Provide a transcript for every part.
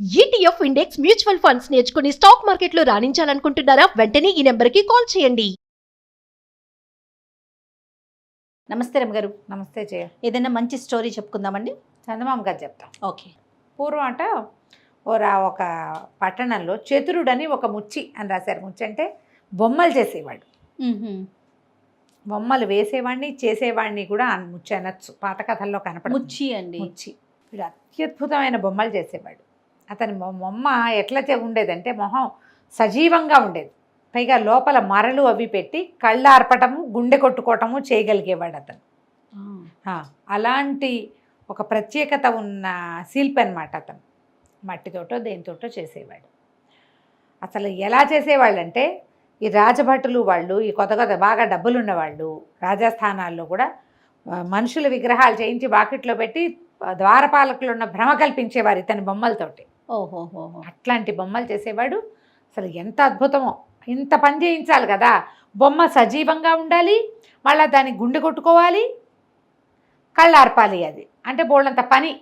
ETF index mutual funds నేర్చుకుని stock మార్కెట్లో రాణించాలనుకుంటున్నారా? వెంటనే ఈ నెంబర్కి కాల్ చేయండి. నమస్తే రమగారు. నమస్తే జయ. ఏదైనా మంచి స్టోరీ చెప్పుకుందామండి. చందమామ గారు చెప్తాం. ఓకే. పూర్వం అట ఒక పట్టణంలో చతురుడని ఒక ముచ్చి అని రాశారు. ముచ్చి అంటే బొమ్మలు చేసేవాడు. బొమ్మలు వేసేవాడిని చేసేవాడిని కూడా ముచ్చి అనొచ్చు. పాత కథల్లో కనపడ ముచ్చి అండి. ముచ్చి వీడు అత్యద్భుతమైన బొమ్మలు చేసేవాడు. అతని బొమ్మ ఎట్లా ఉండేదంటే మొహం సజీవంగా ఉండేది. పైగా లోపల మరలు అవి పెట్టి కళ్ళు ఆర్పటము గుండె కొట్టుకోవటము చేయగలిగేవాడు అతను. అలాంటి ఒక ప్రత్యేకత ఉన్న శిల్పి అన్నమాట అతను. మట్టితోటో దేనితోటో చేసేవాడు. అసలు ఎలా చేసేవాళ్ళంటే ఈ రాజభటులు వాళ్ళు, ఈ కొత్త బాగా డబ్బులున్న వాళ్ళు రాజస్థానాల్లో కూడా మనుషుల విగ్రహాలు చేయించి వాకిట్లో పెట్టి ద్వారపాలకులు ఉన్న భ్రమ కల్పించేవారు ఇతని బొమ్మలతోటి. ఓహోహో. అట్లాంటి బొమ్మలు చేసేవాడు. అసలు ఎంత అద్భుతమో. ఇంత పని చేయించాలి కదా, బొమ్మ సజీవంగా ఉండాలి, మళ్ళీ దాన్ని గుండె కొట్టుకోవాలి, కళ్ళార్పాలి. అది అంటే బోళ్ళంత పని.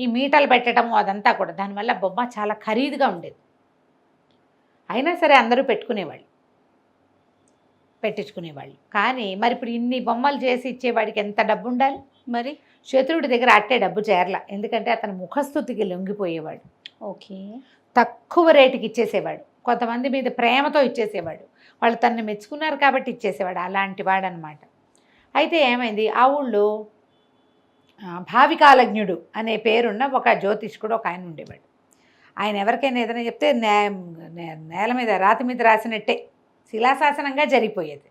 ఈ మీటలు పెట్టడము అదంతా కూడా. దానివల్ల బొమ్మ చాలా ఖరీదుగా ఉండేది. అయినా సరే అందరూ పెట్టించుకునేవాళ్ళు. కానీ మరి ఇప్పుడు ఇన్ని బొమ్మలు చేసి ఇచ్చేవాడికి ఎంత డబ్బు ఉండాలి? మరి శత్రుడి దగ్గర అట్టే డబ్బు చేరల. ఎందుకంటే అతను ముఖస్థుతికి లొంగిపోయేవాడు. ఓకే. తక్కువ రేటుకి ఇచ్చేసేవాడు. కొంతమంది మీద ప్రేమతో ఇచ్చేసేవాడు. వాళ్ళు తనని మెచ్చుకున్నారు కాబట్టి ఇచ్చేసేవాడు. అలాంటి వాడనమాట. అయితే ఏమైంది, ఆ ఊళ్ళో భావికాలజ్ఞుడు అనే పేరున్న ఒక జ్యోతిష్కుడు ఒక ఆయన ఉండేవాడు. ఆయన ఎవరికైనా ఏదైనా చెప్తే నేల మీద రాతి మీద రాసినట్టే శిలాశాసనంగా జరిగిపోయేది.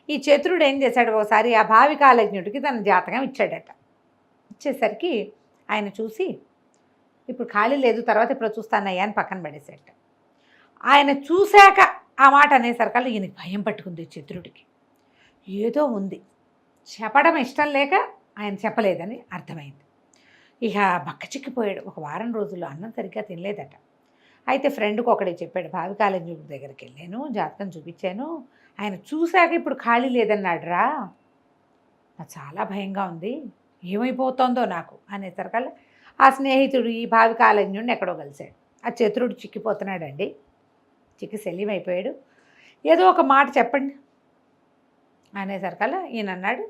ఈ చతురుడు ఏం చేశాడు, ఒకసారి ఆ భావికాలజ్ఞుడికి తన జాతకం ఇచ్చాడట. ఇచ్చేసరికి ఆయన చూసి ఇప్పుడు ఖాళీ లేదు, తర్వాత ఇప్పుడు చూస్తానయ్యా అని పక్కన పడేసేట. ఆయన చూశాక ఆ మాట అనేసరికల్లా ఈయనకి భయం పట్టుకుంది చతురుడికి. ఏదో ఉంది, చెప్పడం ఇష్టం లేక ఆయన చెప్పలేదని అర్థమైంది. ఇక బక్కచిక్కిపోయాడు. ఒక వారం రోజుల్లో అన్నం సరిగ్గా తినలేదట. అయితే ఫ్రెండ్కి ఒకడే చెప్పాడు, భావికాలజ్ఞుడి దగ్గరికి వెళ్ళాను, జాతకం చూపించాను, ఆయన చూశాక ఇప్పుడు ఖాళీ లేదన్నాడు రా, నాకు చాలా భయంగా ఉంది, ఏమైపోతుందో నాకు అనేసరికల్లా ఆ స్నేహితుడు ఈ భావికాలజ్ఞుడిని ఎక్కడో కలిశాడు. ఆ చతురుడు చిక్కిపోతున్నాడండి. చిక్కి శల్యమైపోయాడు. ఏదో ఒక మాట చెప్పండి అనేసరికల్లా ఈయన అన్నాడు,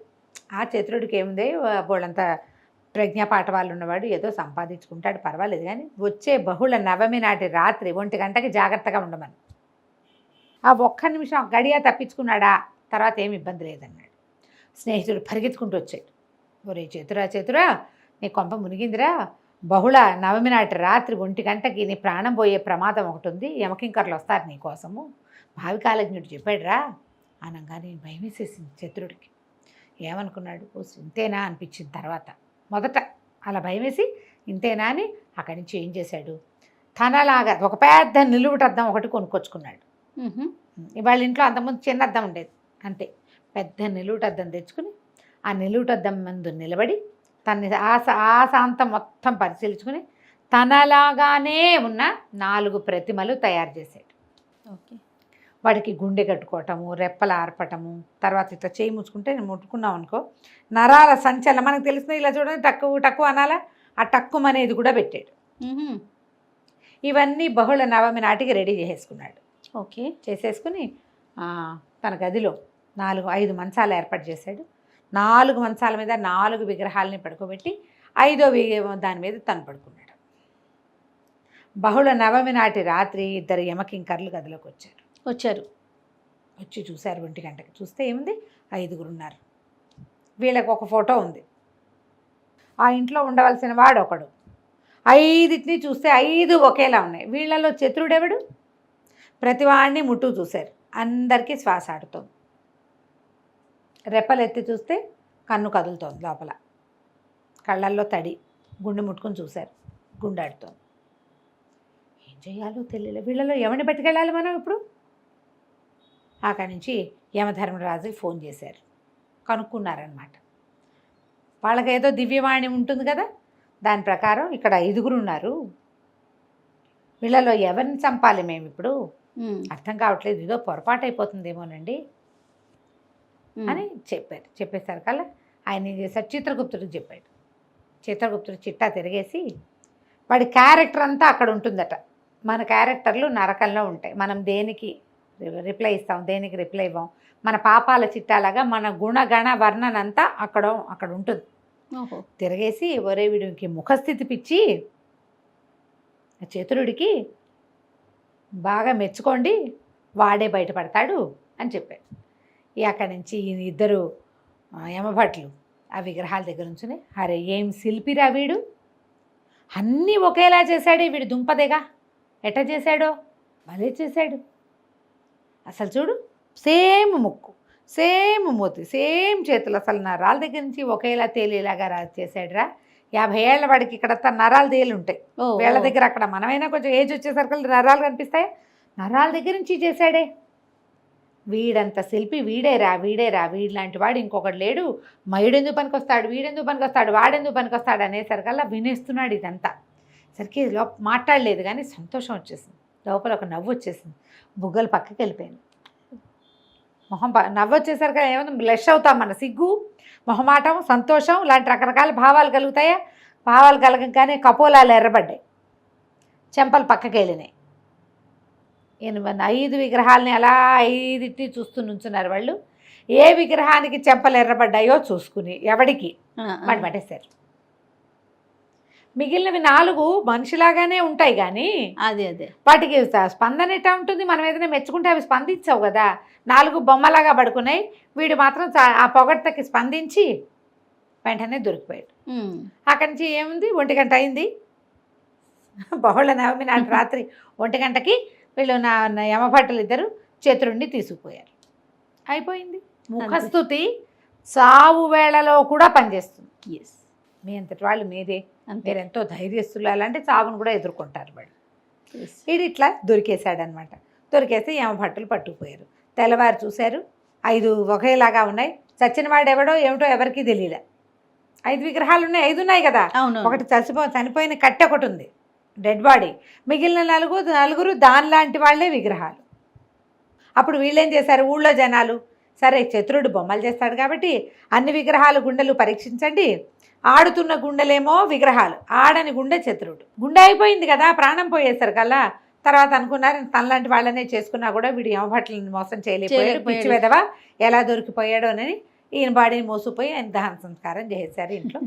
ఆ చతురుడికి ఏముంది, బోళ్ళంతా ప్రజ్ఞాపాఠ వాళ్ళు ఉన్నవాడు, ఏదో సంపాదించుకుంటాడు, పర్వాలేదు, కానీ వచ్చే బహుళ నవమి నాటి రాత్రి 1 గంటకి జాగ్రత్తగా ఉండమని. ఆ ఒక్క నిమిషం గడియ తప్పించుకున్నాడా, తర్వాత ఏమి ఇబ్బంది లేదన్నాడు. స్నేహితుడు పరిగెత్తుకుంటూ వచ్చాడు. ఒరే చతురా నీ కొంప మునిగిందిరా, బహుళ నవమి నాటి రాత్రి 1 గంటకి నీ ప్రాణం పోయే ప్రమాదం ఒకటి ఉంది, యమకింకర్లు వస్తారు నీ కోసము, భావికాలజ్ఞుడు చెప్పాడురా అనగానే భయం వేసేసింది చతురుడికి. ఏమనుకున్నాడు, ఇంతేనా అనిపించింది. తర్వాత మొదట అలా భయం వేసి ఇంతేనా అని అక్కడి నుంచి ఏం చేశాడు, తనలాగా ఒక పెద్ద నిలువుటద్దం ఒకటి కొనుక్కొచ్చుకున్నాడు. వాళ్ళ ఇంట్లో అంతకుముందు చిన్న అద్దం ఉండేది, అంతే. పెద్ద నిలువుటద్దం తెచ్చుకుని ఆ నిలువుటద్దం ముందు నిలబడి తన్ని ఆశాంతం మొత్తం పరిశీలించుకుని తనలాగానే ఉన్న 4 ప్రతిమలు తయారు చేశాడు. ఓకే. వాడికి గుండె కట్టుకోవటము, రెప్పలు ఆర్పటము, తర్వాత ఇట్లా చేయి ముచ్చుకుంటే ముట్టుకున్నాం అనుకో నరాల సంచలనం మనకు తెలిసిన, ఇలా చూడండి టక్కు అనాలా, ఆ టక్కు అనేది కూడా పెట్టాడు. ఇవన్నీ బహుళ నవమి నాటికి రెడీ చేసేసుకున్నాడు. ఓకే. చేసేసుకుని తన గదిలో 4-5 మంచాలు ఏర్పాటు చేశాడు. 4 మంచాల మీద 4 విగ్రహాలని పడుకోబెట్టి 5వ దాని మీద తను పడుకున్నాడు. బహుళ నవమి నాటి రాత్రి 2 యమకింకర్లు గదిలోకి వచ్చారు. వచ్చి చూశారు 1 గంటకి. చూస్తే ఏముంది, 5గురు ఉన్నారు. వీళ్ళకి ఒక ఫోటో ఉంది. ఆ ఇంట్లో ఉండవలసిన వాడు ఒకడు. 5టిని చూస్తే 5 ఒకేలా ఉన్నాయి. వీళ్ళలో చతురుడెవడు? ప్రతివాడిని ముట్టు చూశారు. అందరికీ శ్వాస ఆడుతోంది. రెప్పలెత్తి చూస్తే కన్ను కదులుతోంది లోపల. కళ్ళల్లో తడి. గుండె ముట్టుకుని చూశారు, గుండాడుతోంది. ఏం చేయాలో తెలియలేదు. వీళ్ళలో ఎవరిని పట్టుకెళ్ళాలి మనం ఇప్పుడు? అక్కడి నుంచి యమధర్మరాజుకి ఫోన్ చేశారు. కనుక్కున్నారనమాట. వాళ్ళకి ఏదో దివ్యవాణి ఉంటుంది కదా, దాని ప్రకారం ఇక్కడ 5గురు ఉన్నారు, వీళ్ళలో ఎవరిని చంపాలి మేము ఇప్పుడు, అర్థం కావట్లేదు, ఏదో పొరపాటు అయిపోతుందేమోనండి అని చెప్పారు. చెప్పేసరికల్లా ఆయన ఏం చేశారు, చిత్రగుప్తుడికి చెప్పాడు. చిత్రగుప్తుడు చిట్టా తిరిగేసి వాడి క్యారెక్టర్ అంతా అక్కడ ఉంటుందట. మన క్యారెక్టర్లు నరకంలో ఉంటాయి. మనం దేనికి రిప్లై ఇస్తాం, దేనికి రిప్లై ఇవ్వం. మన పాపాల చిట్టాలాగా మన గుణగణ వర్ణన అంతా అక్కడ ఉంటుంది. ఓహో. తిరగేసి ఒరే వీడికి ముఖస్థితి పిచ్చి, చతురుడికి బాగా మెచ్చుకోండి, వాడే బయటపడతాడు అని చెప్పాడు. అక్కడి నుంచి ఈయన ఇద్దరు యమభట్లు ఆ విగ్రహాల దగ్గర నుంచుని, అరే ఏం శిల్పిరా వీడు, అన్నీ ఒకేలా చేశాడే వీడు, దుంపదేగా ఎట్ట చేశాడో భలే చేశాడు. అసలు చూడు, సేమ్ ముక్కు, సేమ్ మూతి, సేమ్ చేతులు, అసలు నరాల దగ్గర నుంచి ఒకేలా తేలేలాగా చేశాడురా. 50 ఏళ్ల వాడికి ఇక్కడ నరాలు తేలి ఉంటాయి, వీళ్ళ దగ్గర అక్కడ మనమైనా కొంచెం ఏజ్ వచ్చేసరికి నరాలు కనిపిస్తాయి, నరాల దగ్గర నుంచి చేశాడే. వీడంత శిల్పి వీడేరా, వీడిలాంటి వాడు ఇంకొకటి లేడు, మయుడెందుకు పనికొస్తాడు, వీడెందుకు పనికొస్తాడు, వాడెందుకు పనికొస్తాడు అనేసరికల్లా వినేస్తున్నాడు ఇదంతా. సరికి మాట్లాడలేదు కానీ సంతోషం వచ్చేసింది, లోపల ఒక నవ్వు వచ్చేసింది, బుగ్గలు పక్కకి వెళ్ళిపోయాను. మొహం నవ్వు వచ్చేసరికి ఏమన్నా బ్లష్ అవుతాం, మన సిగ్గు, మొహమాటం, సంతోషం లాంటి రకరకాల భావాలు కలుగుతాయా. భావాలు కలగగానే కపోలాలు ఎర్రబడ్డాయి, చెంపలు పక్కకి వెళ్ళినాయి. 5 విగ్రహాలని అలా 5 చూస్తూ నుంచున్నారు వాళ్ళు. ఏ విగ్రహానికి చెంపలు ఎర్రబడ్డాయో చూసుకుని ఎవడికి వాడు పట్టేశారు. మిగిలినవి 4 మనిషిలాగానే ఉంటాయి కానీ అదే వాటికి స్పందన ఎట్టా ఉంటుంది. మనం ఏదైనా మెచ్చుకుంటే అవి స్పందించవు కదా. 4 బొమ్మలాగా పడుకున్నాయి, వీడు మాత్రం ఆ పొగడ్తకి స్పందించి వెంటనే దొరికిపోయాడు. అక్కడి నుంచి ఏముంది, 1 గంట అయింది, బహుళ నవమి నాటి రాత్రి 1 గంటకి వీళ్ళు నా యమభట్టులు ఇద్దరు చతురుణ్ణి తీసుకుపోయారు. అయిపోయింది. ముఖస్థుతి సావు వేళలో కూడా పనిచేస్తుంది. ఎస్, మీ అంతటి వాళ్ళు మీదే, మీరు ఎంతో ధైర్యస్తులు, అలాంటి చావును కూడా ఎదుర్కొంటారు వాళ్ళు. వీడు ఇట్లా దొరికేశాడనమాట. దొరికేస్తే యమభట్టులు పట్టుకుపోయారు. తెల్లవారు చూశారు, 5 ఒకేలాగా ఉన్నాయి. చచ్చిన వాడు ఎవడో ఏమిటో ఎవరికీ తెలియలే. 5 విగ్రహాలు ఉన్నాయి, 5 ఉన్నాయి కదా. ఒకటి చనిపోయిన కట్టె ఒకటి ఉంది, డెడ్ బాడీ. మిగిలిన 4 దానిలాంటి వాళ్ళే విగ్రహాలు. అప్పుడు వీళ్ళేం చేశారు, ఊళ్ళో జనాలు, సరే చతురుడు బొమ్మలు చేస్తాడు కాబట్టి అన్ని విగ్రహాలు గుండెలు పరీక్షించండి, ఆడుతున్న గుండెలేమో విగ్రహాలు, ఆడని గుండె చతురుడు. గుండె అయిపోయింది కదా, ప్రాణం పోయేసరి కల్లా. తర్వాత అనుకున్నారు తనలాంటి వాళ్ళనే చేసుకున్నా కూడా వీడు యమభట్లని మోసం చేయలేకపోయాడు, పిచ్చి వెదవా ఎలా దొరికిపోయాడో అని ఈయన బాడీని మోసుకుపోయి ఆయన దహన సంస్కారం చేశారు ఇంట్లో.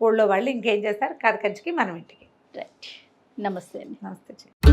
ఊళ్ళో వాళ్ళు ఇంకేం చేస్తారు, కథ కంచికి మనం ఇంటికి. రైట్. నమస్తే. నమస్తే.